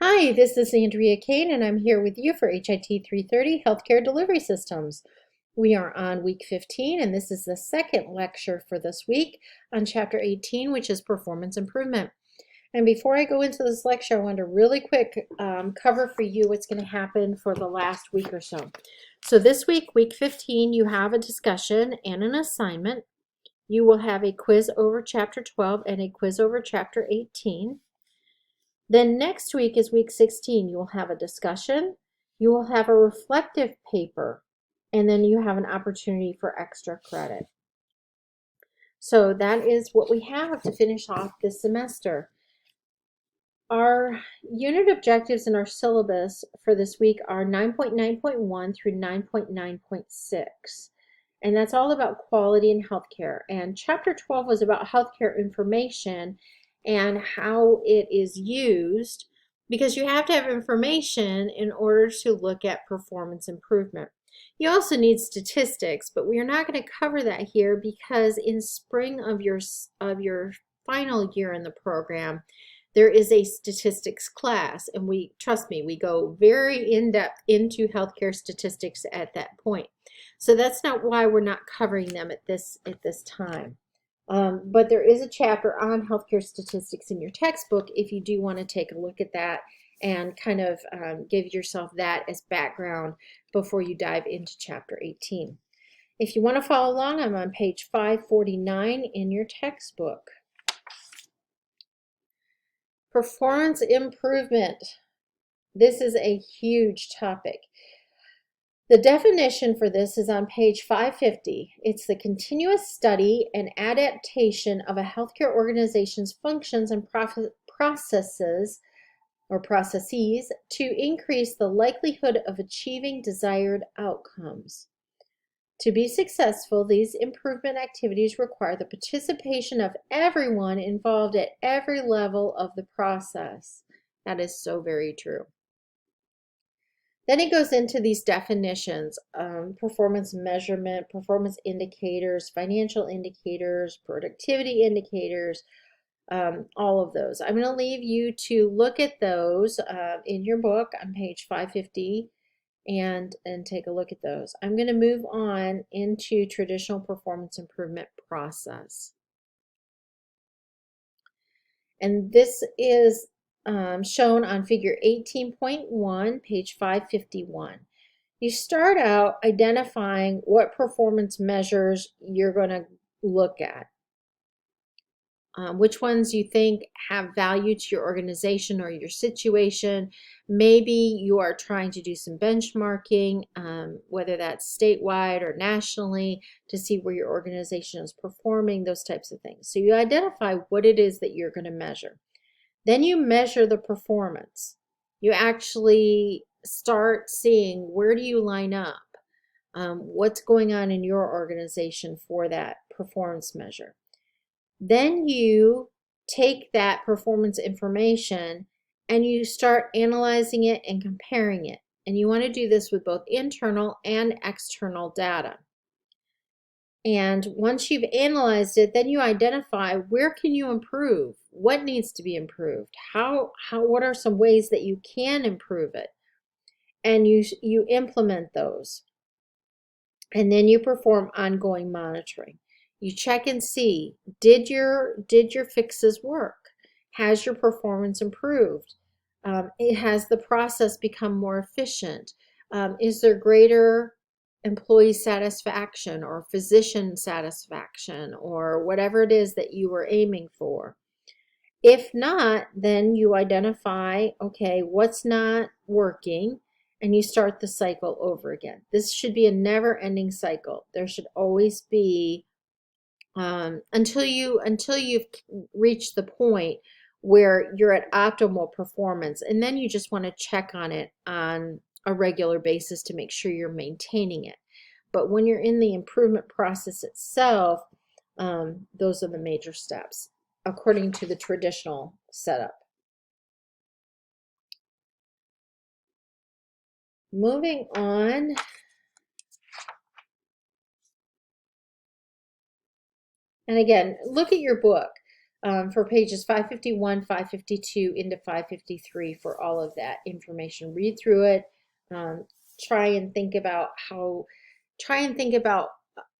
Hi, this is Andrea Kane, and I'm here with you for HIT 330 Healthcare Delivery Systems. We are on week 15, and this is the second lecture for this week on chapter 18, which is performance improvement. And before I go into this lecture, I want to really quick cover for you what's going to happen for the last week or so. So this week, week 15, you have a discussion and an assignment. You will have a quiz over chapter 12 and a quiz over chapter 18. Then next week is week 16. You will have a discussion, you will have a reflective paper, and then you have an opportunity for extra credit. So that is what we have to finish off this semester. Our unit objectives in our syllabus for this week are 9.9.1 through 9.9.6. And that's all about quality in healthcare. And chapter 12 was about healthcare information and how it is used, because you have to have information in order to look at performance improvement. You also need statistics, but we are not going to cover that here because in spring of your final year in the program, there is a statistics class, and trust me, we go very in-depth into healthcare statistics at that point. So that's not why we're not covering them at this time. But there is a chapter on healthcare statistics in your textbook if you do want to take a look at that and kind of give yourself that as background before you dive into chapter 18. If you want to follow along, I'm on page 549 in your textbook. Performance improvement. This is a huge topic. The definition for this is on page 550. It's the continuous study and adaptation of a healthcare organization's functions and processes to increase the likelihood of achieving desired outcomes. To be successful, these improvement activities require the participation of everyone involved at every level of the process. That is so very true. Then it goes into these definitions, performance measurement, performance indicators, financial indicators, productivity indicators, all of those. I'm going to leave you to look at those in your book on page 550 and take a look at those. I'm going to move on into traditional performance improvement process. And this is shown on figure 18.1, page 551. You start out identifying what performance measures you're going to look at. Which ones you think have value to your organization or your situation. Maybe you are trying to do some benchmarking, whether that's statewide or nationally, to see where your organization is performing, those types of things. So you identify what it is that you're going to measure. Then you measure the performance. You actually start seeing where do you line up, what's going on in your organization for that performance measure. Then you take that performance information and you start analyzing it and comparing it. And you want to do this with both internal and external data. And once you've analyzed it, then you identify where can you improve, what needs to be improved, what are some ways that you can improve it, and you implement those. And then you perform ongoing monitoring. You check and see, did your fixes work? Has your performance improved? Has the process become more efficient? Is there greater employee satisfaction or physician satisfaction or whatever it is that you were aiming for? If not, then you identify, okay, what's not working, and you start the cycle over again. This should be a never-ending cycle. There should always be until you've reached the point where you're at optimal performance, and then you just want to check on it on a regular basis to make sure you're maintaining it. But when you're in the improvement process itself, those are the major steps according to the traditional setup. Moving on. And again, look at your book. for pages 551, 552 into 553 for all of that information. Read through it. Um, try and think about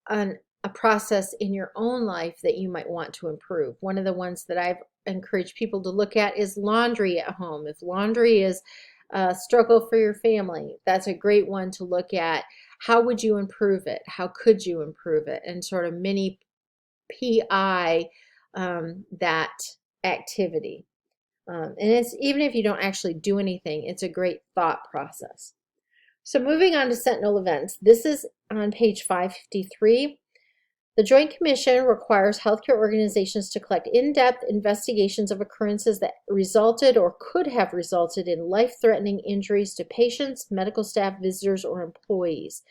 a process in your own life that you might want to improve. One of the ones that I've encouraged people to look at is laundry at home. If laundry is a struggle for your family, that's a great one to look at. How would you improve it? How could you improve it? And sort of mini PI that activity. And it's even if you don't actually do anything, it's a great thought process. So moving on to Sentinel events, this is on page 553. The Joint Commission requires healthcare organizations to collect in-depth investigations of occurrences that resulted or could have resulted in life-threatening injuries to patients, medical staff, visitors, or employees.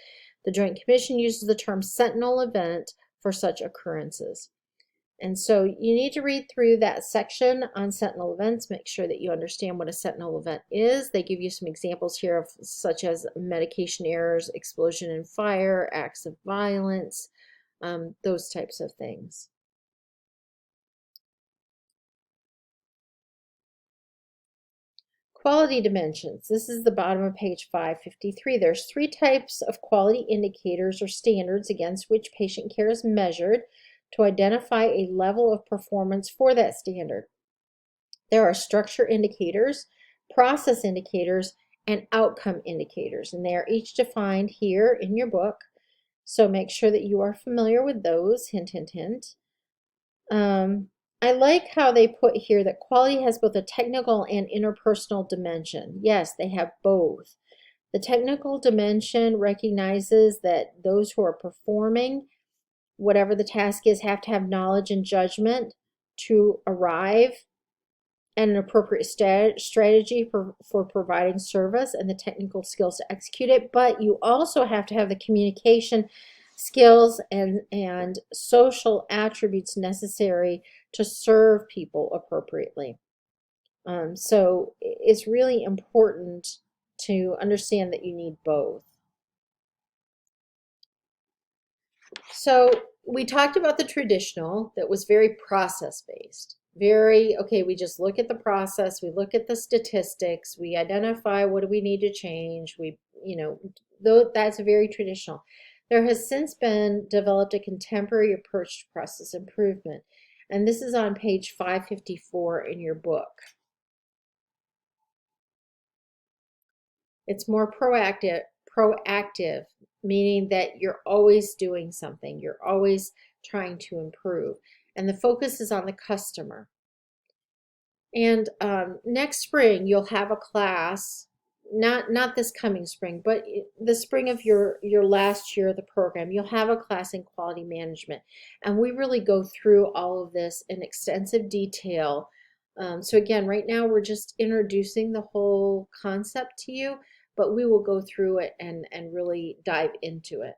The Joint Commission uses the term Sentinel event for such occurrences. And so you need to read through that section on Sentinel events, make sure that you understand what a Sentinel event is. They give you some examples here of such as medication errors, explosion and fire, acts of violence, those types of things. Quality dimensions. This is the bottom of page 553. There's 3 types of quality indicators or standards against which patient care is measured to identify a level of performance for that standard. There are structure indicators, process indicators, and outcome indicators, and they are each defined here in your book. So make sure that you are familiar with those. Hint, hint, hint. I like how they put here that quality has both a technical and interpersonal dimension. Yes, they have both. The technical dimension recognizes that those who are performing whatever the task is have to have knowledge and judgment to arrive at an appropriate strategy for providing service and the technical skills to execute it. But you also have to have the communication skills and social attributes necessary to serve people appropriately. So it's really important to understand that you need both. So we talked about the traditional that was very process-based. Very, okay, we just look at the process, we look at the statistics, we identify what do we need to change. That's very traditional. There has since been developed a contemporary approach to process improvement, and this is on page 554 in your book. It's more proactive, meaning that you're always doing something, you're always trying to improve, and the focus is on the customer. And next spring you'll have a class, not this coming spring, but the spring of your last year of the program, you'll have a class in quality management, and we really go through all of this in extensive detail. So again, right now we're just introducing the whole concept to you, but we will go through it and really dive into it.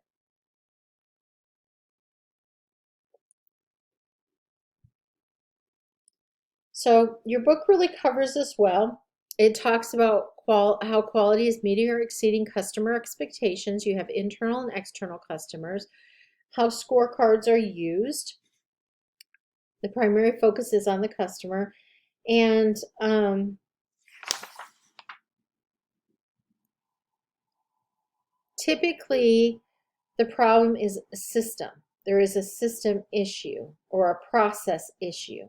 So your book really covers this well. It talks about how quality is meeting or exceeding customer expectations. You have internal and external customers, how scorecards are used. The primary focus is on the customer, and typically the problem is a system. There is a system issue or a process issue.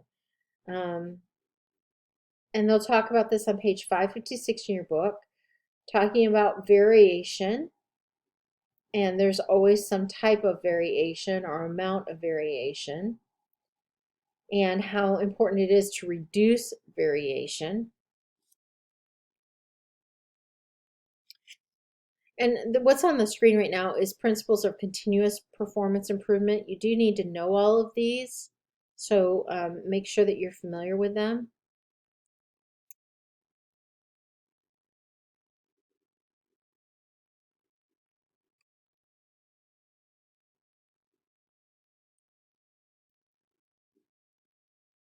And they'll talk about this on page 556 in your book, talking about variation. And there's always some type of variation or amount of variation, and how important it is to reduce variation. And what's on the screen right now is principles of continuous performance improvement. You do need to know all of these, so make sure that you're familiar with them.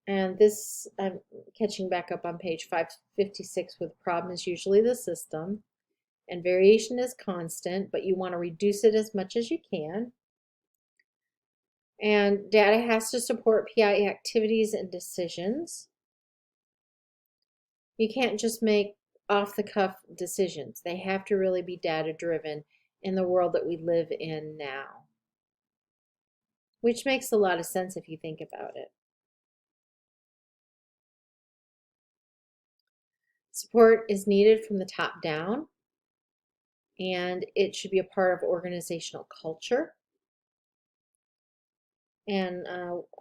And this, I'm catching back up on page 556 with problem is usually the system, and variation is constant, but you want to reduce it as much as you can. And data has to support PI activities and decisions. You can't just make off-the-cuff decisions. They have to really be data-driven in the world that we live in now, which makes a lot of sense if you think about it. Support is needed from the top down, and it should be a part of organizational culture. And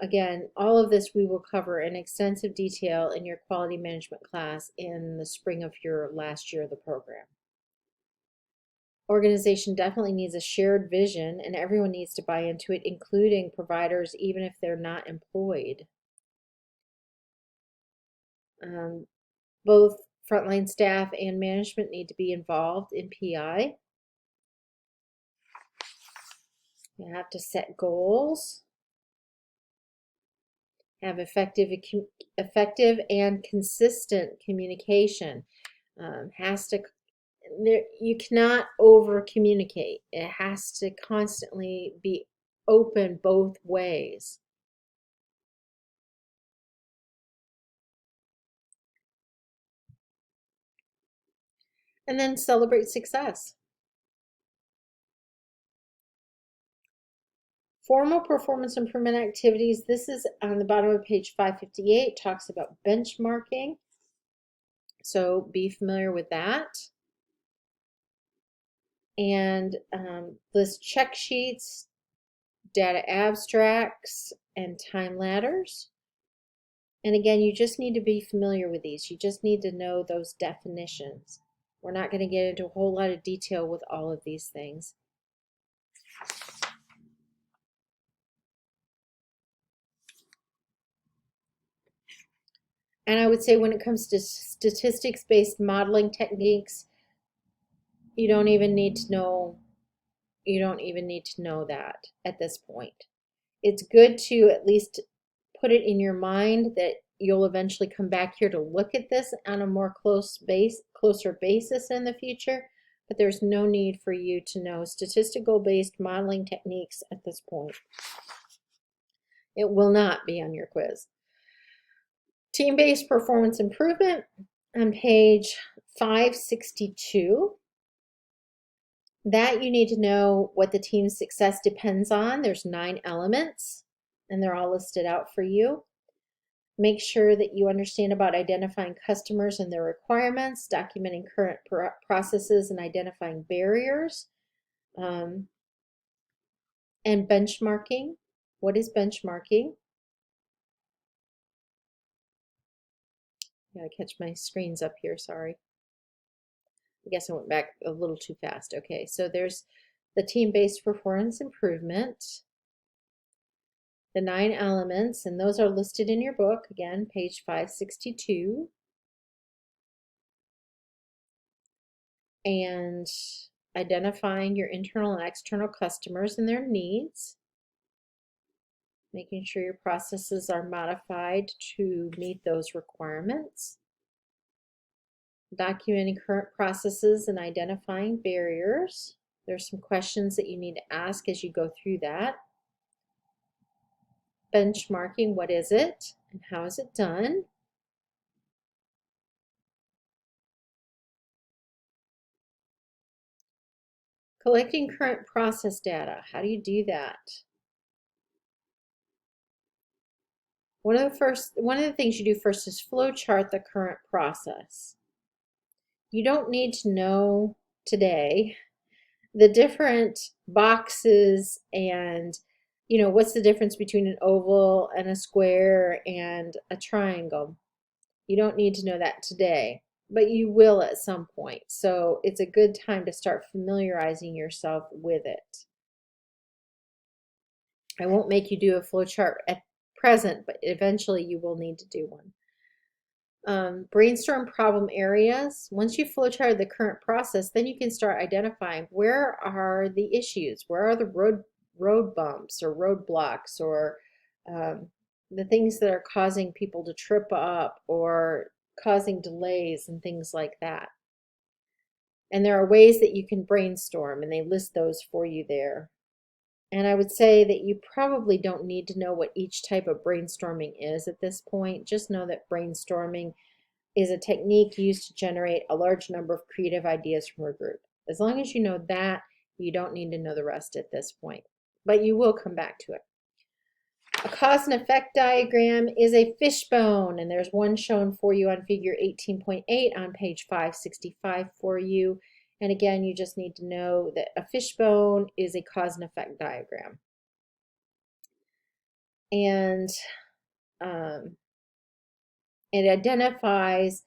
again, all of this we will cover in extensive detail in your quality management class in the spring of your last year of the program. Organization definitely needs a shared vision, and everyone needs to buy into it, including providers, even if they're not employed. Both frontline staff and management need to be involved in PI. You have to set goals, have effective and consistent communication. You cannot over communicate. It has to constantly be open both ways. And then celebrate success. Formal performance improvement activities. This is on the bottom of page 558, talks about benchmarking. So be familiar with that. And list check sheets, data abstracts, and time ladders. And again, you just need to be familiar with these. You just need to know those definitions. We're not going to get into a whole lot of detail with all of these things. And I would say when it comes to statistics-based modeling techniques, you don't even need to know that at this point. It's good to at least put it in your mind that you'll eventually come back here to look at this on a more closer basis in the future, but there's no need for you to know statistical-based modeling techniques at this point. It will not be on your quiz. Team-based performance improvement on page 562. That you need to know what the team's success depends on. There's 9 elements, and they're all listed out for you. Make sure that you understand about identifying customers and their requirements, documenting current processes, and identifying barriers. And benchmarking. What is benchmarking? Gotta catch my screens up here, sorry. I guess I went back a little too fast. Okay, so there's the team-based performance improvement, the 9 elements, and those are listed in your book, again, page 562. And identifying your internal and external customers and their needs, making sure your processes are modified to meet those requirements, documenting current processes and identifying barriers. There's some questions that you need to ask as you go through that. Benchmarking, what is it and how is it done? Collecting current process data, how do you do that? One of the things you do first is flow chart the current process. You don't need to know today the different boxes and what's the difference between an oval and a square and a triangle. You don't need to know that today, but you will at some point. So it's a good time to start familiarizing yourself with it. I won't make you do a flow chart at present, but eventually you will need to do one. Brainstorm problem areas. Once you flowchart the current process, then you can start identifying where are the issues, where are the road bumps or roadblocks or the things that are causing people to trip up or causing delays and things like that. And there are ways that you can brainstorm, and they list those for you there. And I would say that you probably don't need to know what each type of brainstorming is at this point. Just know that brainstorming is a technique used to generate a large number of creative ideas from a group. As long as you know that, you don't need to know the rest at this point, but you will come back to it. A cause and effect diagram is a fishbone, and there's one shown for you on figure 18.8 on page 565 for you. And again, you just need to know that a fishbone is a cause and effect diagram. And it identifies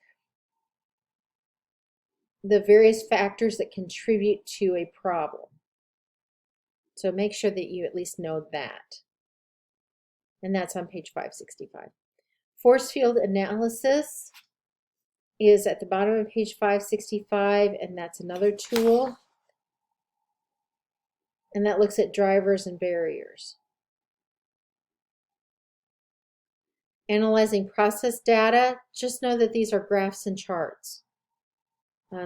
the various factors that contribute to a problem. So make sure that you at least know that. And that's on page 565. Force field analysis is at the bottom of page 565, and that's another tool. And that looks at drivers and barriers. Analyzing process data, just know that these are graphs and charts.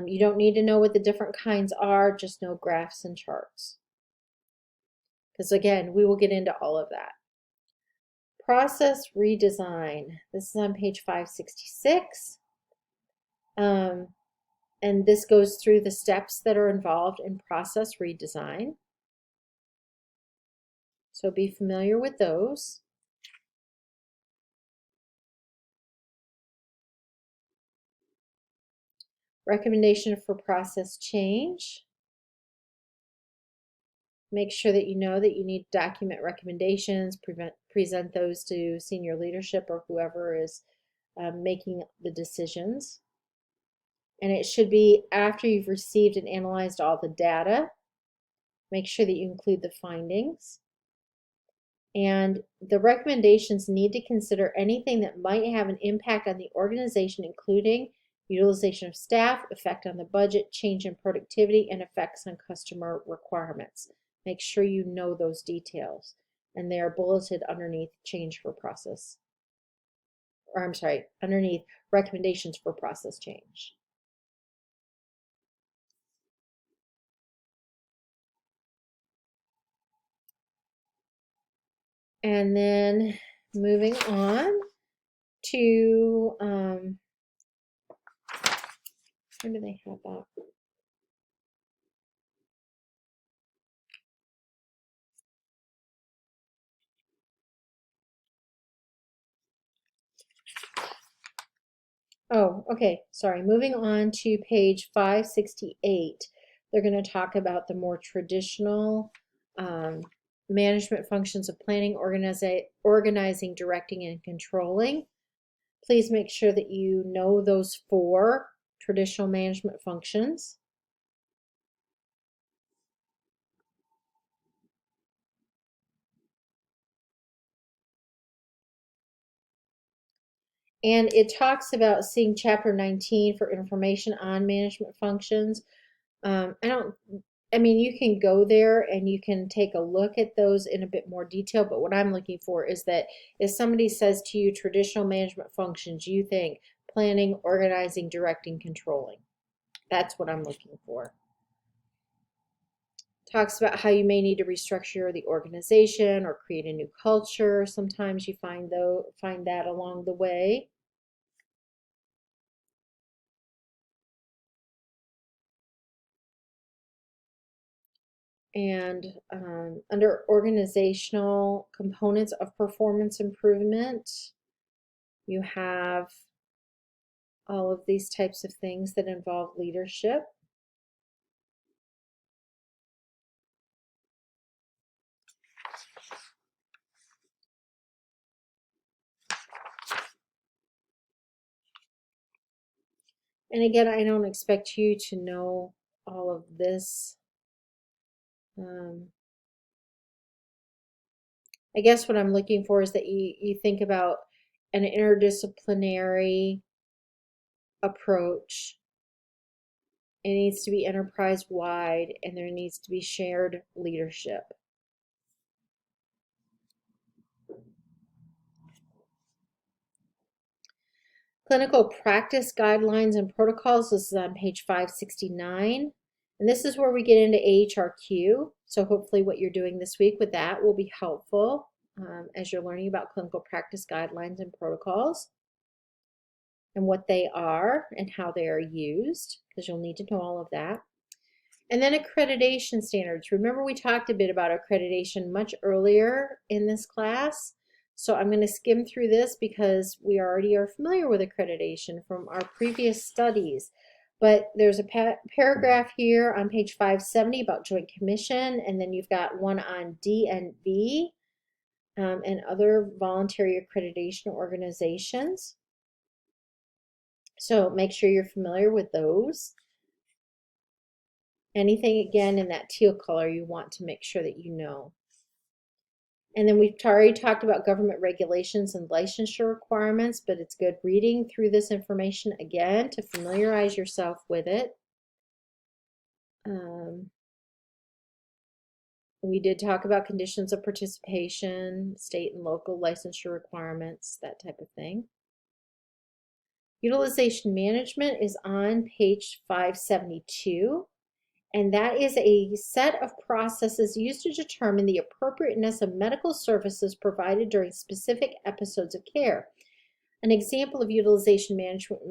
You don't need to know what the different kinds are, just know graphs and charts. Because again, we will get into all of that. Process redesign. This is on page 566. And this goes through the steps that are involved in process redesign. So be familiar with those. Recommendation for process change. Make sure that you need to document recommendations, present those to senior leadership or whoever is making the decisions. And it should be after you've received and analyzed all the data. Make sure that you include the findings. And the recommendations need to consider anything that might have an impact on the organization, including utilization of staff, effect on the budget, change in productivity, and effects on customer requirements. Make sure you know those details. And they are bulleted underneath change for process. Or I'm sorry, underneath recommendations for process change. And then moving on to, where do they have that? Oh, okay, sorry. Moving on to page 568, they're going to talk about the more traditional management functions of planning, organizing, directing, and controlling. Please make sure that you know those 4 traditional management functions. And it talks about seeing chapter 19 for information on management functions. I mean, you can go there and you can take a look at those in a bit more detail, but what I'm looking for is that if somebody says to you traditional management functions, you think planning, organizing, directing, controlling. That's what I'm looking for. Talks about how you may need to restructure the organization or create a new culture. Sometimes you find that along the way. And under organizational components of performance improvement, you have all of these types of things that involve leadership. And again, I don't expect you to know all of this. I guess what I'm looking for is that you think about an interdisciplinary approach. It needs to be enterprise-wide, and there needs to be shared leadership. Clinical practice guidelines and protocols. This is on page 569. And this is where we get into AHRQ. So hopefully what you're doing this week with that will be helpful as you're learning about clinical practice guidelines and protocols and what they are and how they are used, because you'll need to know all of that. And then accreditation standards. Remember we talked a bit about accreditation much earlier in this class. So I'm going to skim through this because we already are familiar with accreditation from our previous studies. But there's a paragraph here on page 570 about Joint Commission, and then you've got one on DNV and other voluntary accreditation organizations. So make sure you're familiar with those. Anything again in that teal color you want to make sure that you know. And then we've already talked about government regulations and licensure requirements, but it's good reading through this information again to familiarize yourself with it. We did talk about conditions of participation, state and local licensure requirements, that type of thing. Utilization management is on page 572. And that is a set of processes used to determine the appropriateness of medical services provided during specific episodes of care. An example of utilization management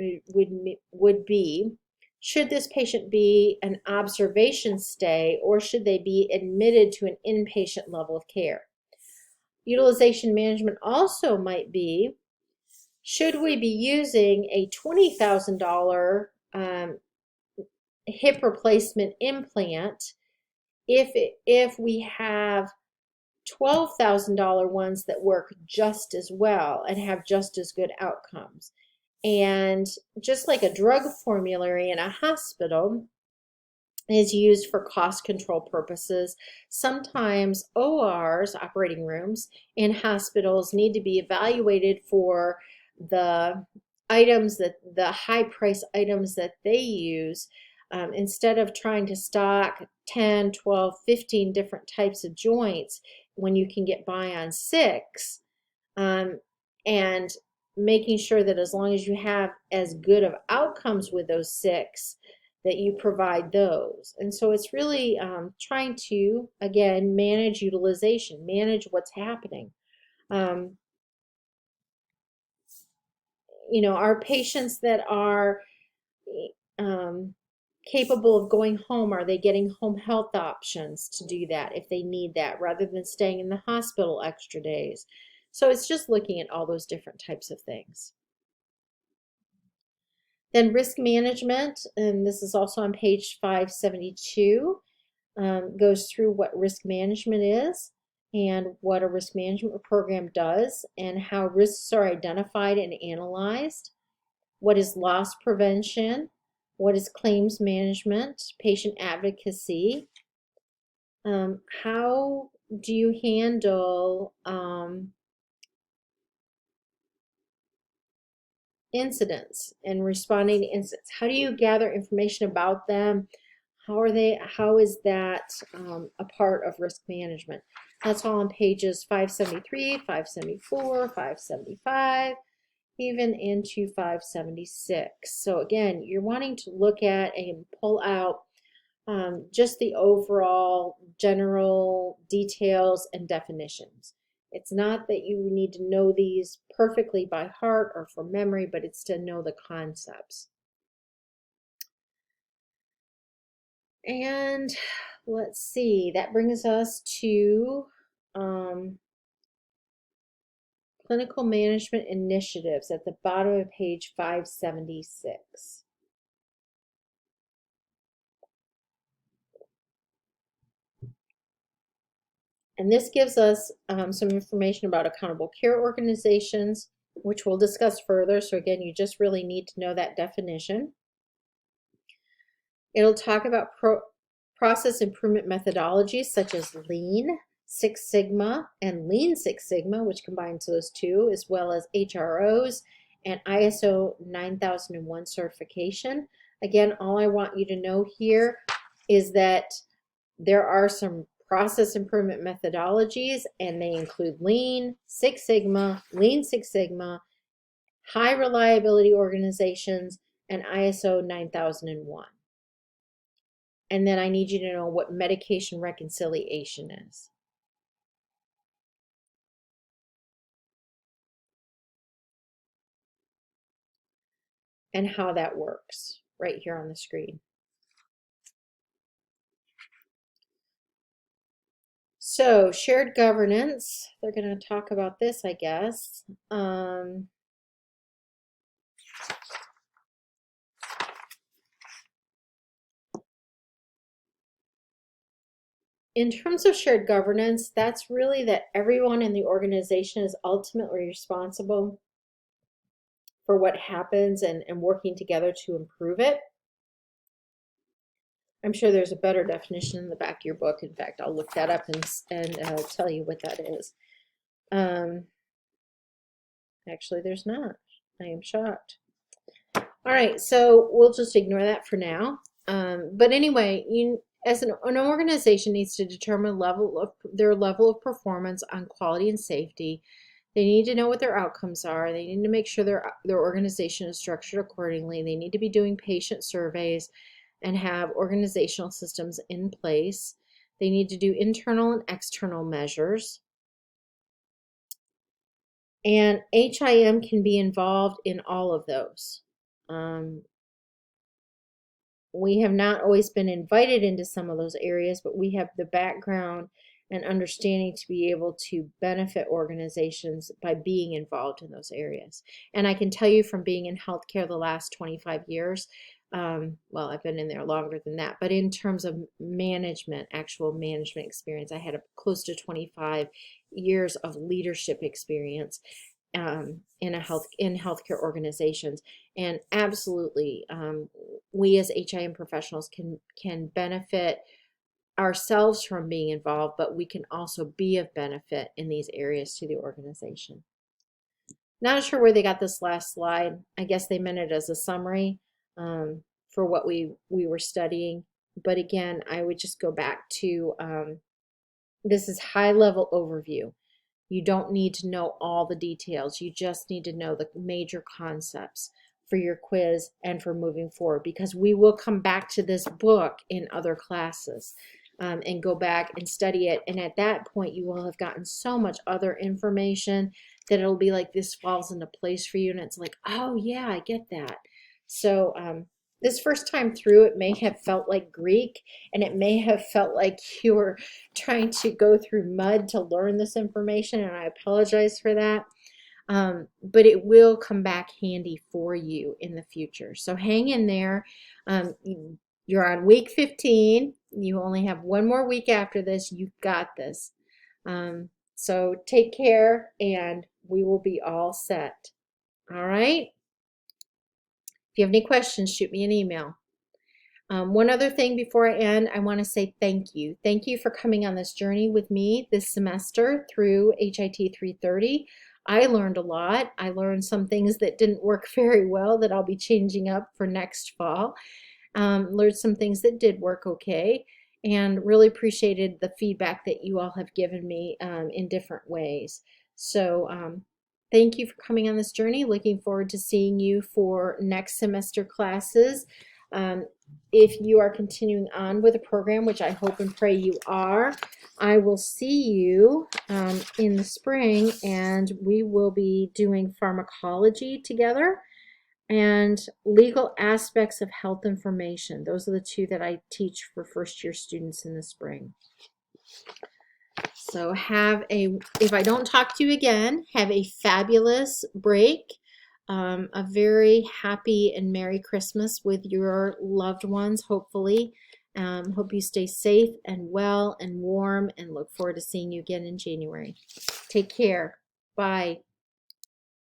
would be, should this patient be an observation stay or should they be admitted to an inpatient level of care? Utilization management also might be, should we be using a $20,000 hip replacement implant if we have $12,000 ones that work just as well and have just as good outcomes? And just like a drug formulary in a hospital is used for cost control purposes, sometimes ORs, operating rooms, in hospitals need to be evaluated for the items that the high price items that they use. Instead of trying to stock 10, 12, 15 different types of joints when you can get by on 6, and making sure that as long as you have as good of outcomes with those 6, that you provide those. And so it's really trying to, again, manage utilization, manage what's happening. You know, our patients that are capable of going home, are they getting home health options to do that if they need that rather than staying in the hospital extra days? So it's just looking at all those different types of things. Then risk management, and this is also on page 572, goes through what risk management is and what a risk management program does and how risks are identified and analyzed. What is loss prevention? What is claims management, patient advocacy? How do you handle incidents and responding to incidents? How do you gather information about them? How is that a part of risk management? That's all on pages 573, 574, 575, even into 576. So again, you're wanting to look at and pull out just the overall general details and definitions. It's not that you need to know these perfectly by heart or from memory, but it's to know the concepts. And let's see, that brings us to clinical management initiatives at the bottom of page 576. And this gives us some information about accountable care organizations, which we'll discuss further. So again, you just really need to know that definition. It'll talk about process improvement methodologies such as Lean Six Sigma and Lean Six Sigma, which combines those two, as well as HROs and ISO 9001 certification. Again, all I want you to know here is that there are some process improvement methodologies, and they include Lean Six Sigma, Lean Six Sigma, high reliability organizations, and ISO 9001. And then I need you to know what medication reconciliation is. And how that works right here on the screen. So shared governance, they're going to talk about this, I guess. In terms of shared governance, that's really that everyone in the organization is ultimately responsible for what happens and working together to improve it. I'm sure there's a better definition in the back of your book. In fact, I'll look that up and tell you what that is. Actually, there's not. I am shocked. All right, so we'll just ignore that for now. But anyway, as an organization needs to determine their level of performance on quality and safety. They need to know what their outcomes are. They need to make sure their organization is structured accordingly. They need to be doing patient surveys and have organizational systems in place. They need to do internal and external measures. And HIM can be involved in all of those. We have not always been invited into some of those areas, but we have the background and understanding to be able to benefit organizations by being involved in those areas. And I can tell you from being in healthcare the last 25 years, well, I've been in there longer than that, but in terms of management, actual management experience, I had close to 25 years of leadership experience in healthcare organizations, and absolutely, we as HIM professionals can benefit ourselves from being involved, but we can also be of benefit in these areas to the organization. Not sure where they got this last slide. I guess they meant it as a summary for what we were studying. But again, I would just go back to this is high-level overview. You don't need to know all the details. You just need to know the major concepts for your quiz and for moving forward, because we will come back to this book in other classes and go back and study it. And at that point, you will have gotten so much other information that it'll be like this falls into place for you. And it's like, oh, yeah, I get that. So this first time through, it may have felt like Greek, and it may have felt like you were trying to go through mud to learn this information, and I apologize for that. But it will come back handy for you in the future. So hang in there. You're on week 15. You only have one more week after this. You've got this. So take care, and we will be all set. All right? If you have any questions, shoot me an email. One other thing before I end, I want to say thank you. Thank you for coming on this journey with me this semester through HIT 330. I learned a lot. I learned some things that didn't work very well that I'll be changing up for next fall. Learned some things that did work okay, and really appreciated the feedback that you all have given me in different ways. So thank you for coming on this journey. Looking forward to seeing you for next semester classes. If you are continuing on with the program, which I hope and pray you are, I will see you in the spring, and we will be doing pharmacology together and legal aspects of health information. Those are the two that I teach for first-year students in the spring. So if I don't talk to you again, have a fabulous break. A very happy and Merry Christmas with your loved ones, hopefully. Hope you stay safe and well and warm, and look forward to seeing you again in January. Take care. Bye.